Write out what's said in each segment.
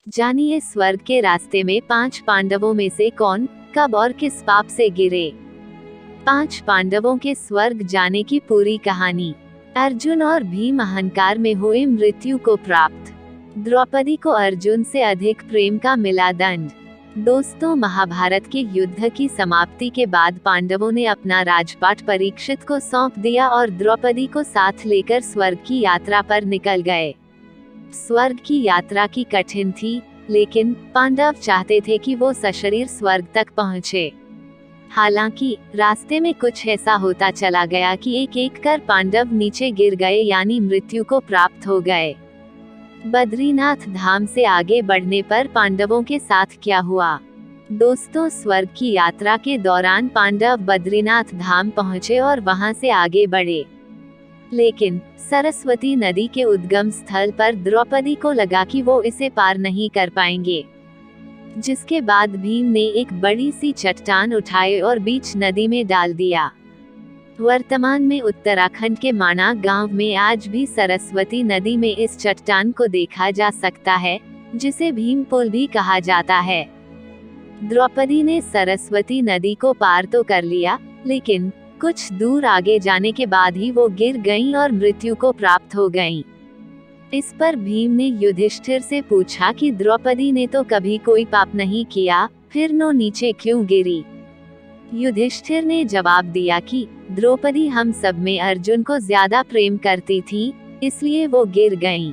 जानिए स्वर्ग के रास्ते में 5 पांडवों में से कौन, कब और किस पाप से गिरे। 5 पांडवों के स्वर्ग जाने की पूरी कहानी। अर्जुन और भीम अहंकार में हुए मृत्यु को प्राप्त। द्रौपदी को अर्जुन से अधिक प्रेम का मिला दंड। दोस्तों, महाभारत के युद्ध की समाप्ति के बाद पांडवों ने अपना राजपाट परीक्षित को सौंप दिया और द्रौपदी को साथ लेकर स्वर्ग की यात्रा पर निकल गए। स्वर्ग की यात्रा की कठिन थी, लेकिन पांडव चाहते थे कि वो सशरीर स्वर्ग तक पहुँचे। हालांकि रास्ते में कुछ ऐसा होता चला गया कि एक एक कर पांडव नीचे गिर गए, यानी मृत्यु को प्राप्त हो गए। बद्रीनाथ धाम से आगे बढ़ने पर पांडवों के साथ क्या हुआ। दोस्तों, स्वर्ग की यात्रा के दौरान पांडव बद्रीनाथ धाम पहुँचे और वहां से आगे बढ़े, लेकिन सरस्वती नदी के उद्गम स्थल पर द्रौपदी को लगा कि वो इसे पार नहीं कर पाएंगे, जिसके बाद भीम ने एक बड़ी सी चट्टान उठाई और बीच नदी में डाल दिया। वर्तमान में उत्तराखंड के माना गांव में आज भी सरस्वती नदी में इस चट्टान को देखा जा सकता है, जिसे भीम पुल भी कहा जाता है। द्रौपदी ने सरस्वती नदी को पार तो कर लिया, लेकिन कुछ दूर आगे जाने के बाद ही वो गिर गईं और मृत्यु को प्राप्त हो गईं। इस पर भीम ने युधिष्ठिर से पूछा कि द्रौपदी ने तो कभी कोई पाप नहीं किया, फिर नो नीचे क्यों गिरी। युधिष्ठिर ने जवाब दिया कि द्रौपदी हम सब में अर्जुन को ज्यादा प्रेम करती थी, इसलिए वो गिर गईं।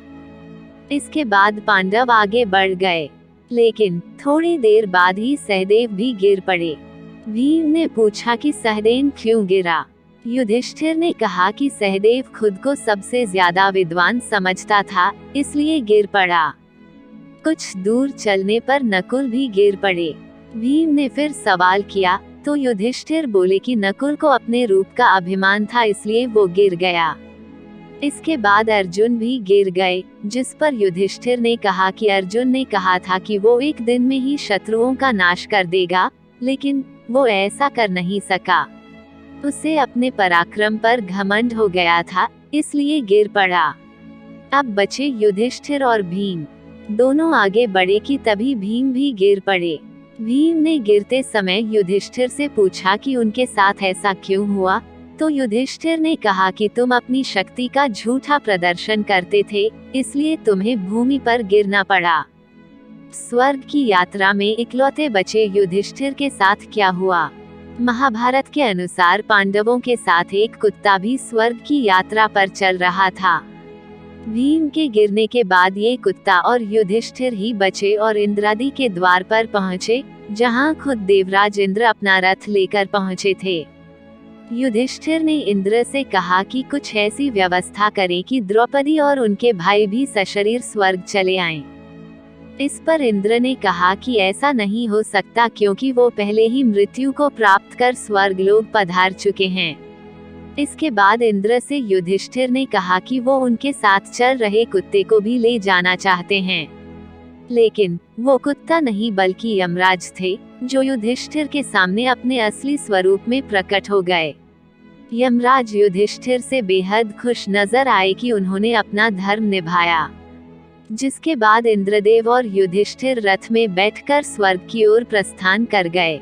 इसके बाद पांडव आगे बढ़ गए, लेकिन थोड़ी देर बाद ही सहदेव भी गिर पड़े। भीम ने पूछा कि सहदेव क्यों गिरा। युधिष्ठिर ने कहा कि सहदेव खुद को सबसे ज्यादा विद्वान समझता था, इसलिए गिर पड़ा। कुछ दूर चलने पर नकुल भी गिर पड़े। भीम ने फिर सवाल किया तो युधिष्ठिर बोले कि नकुल को अपने रूप का अभिमान था, इसलिए वो गिर गया। इसके बाद अर्जुन भी गिर गए, जिस पर युधिष्ठिर ने कहा कि अर्जुन ने कहा था कि वो एक दिन में ही शत्रुओं का नाश कर देगा, लेकिन वो ऐसा कर नहीं सका। उसे अपने पराक्रम पर घमंड हो गया था, इसलिए गिर पड़ा। अब बचे युधिष्ठिर और भीम। दोनों आगे बढ़े कि तभी भीम भी गिर पड़े। भीम ने गिरते समय युधिष्ठिर से पूछा कि उनके साथ ऐसा क्यों हुआ, तो युधिष्ठिर ने कहा कि तुम अपनी शक्ति का झूठा प्रदर्शन करते थे, इसलिए तुम्हें भूमि पर गिरना पड़ा। स्वर्ग की यात्रा में इकलौते बचे युधिष्ठिर के साथ क्या हुआ। महाभारत के अनुसार पांडवों के साथ एक कुत्ता भी स्वर्ग की यात्रा पर चल रहा था। भीम के गिरने के बाद ये कुत्ता और युधिष्ठिर ही बचे और इंद्रादी के द्वार पर पहुँचे, जहाँ खुद देवराज इंद्र अपना रथ लेकर पहुँचे थे। युधिष्ठिर ने इंद्र से कहा कि कुछ ऐसी व्यवस्था करें कि द्रौपदी और उनके भाई भी सशरीर स्वर्ग चले आएं। इस पर इंद्र ने कहा कि ऐसा नहीं हो सकता, क्योंकि वो पहले ही मृत्यु को प्राप्त कर स्वर्ग लोक पधार चुके हैं। इसके बाद इंद्र से युधिष्ठिर ने कहा कि वो उनके साथ चल रहे कुत्ते को भी ले जाना चाहते हैं, लेकिन वो कुत्ता नहीं बल्कि यमराज थे, जो युधिष्ठिर के सामने अपने असली स्वरूप में प्रकट हो गए। यमराज युधिष्ठिर से बेहद खुश नजर आए कि उन्होंने अपना धर्म निभाया, जिसके बाद इंद्रदेव और युधिष्ठिर रथ में बैठकर स्वर्ग की ओर प्रस्थान कर गए।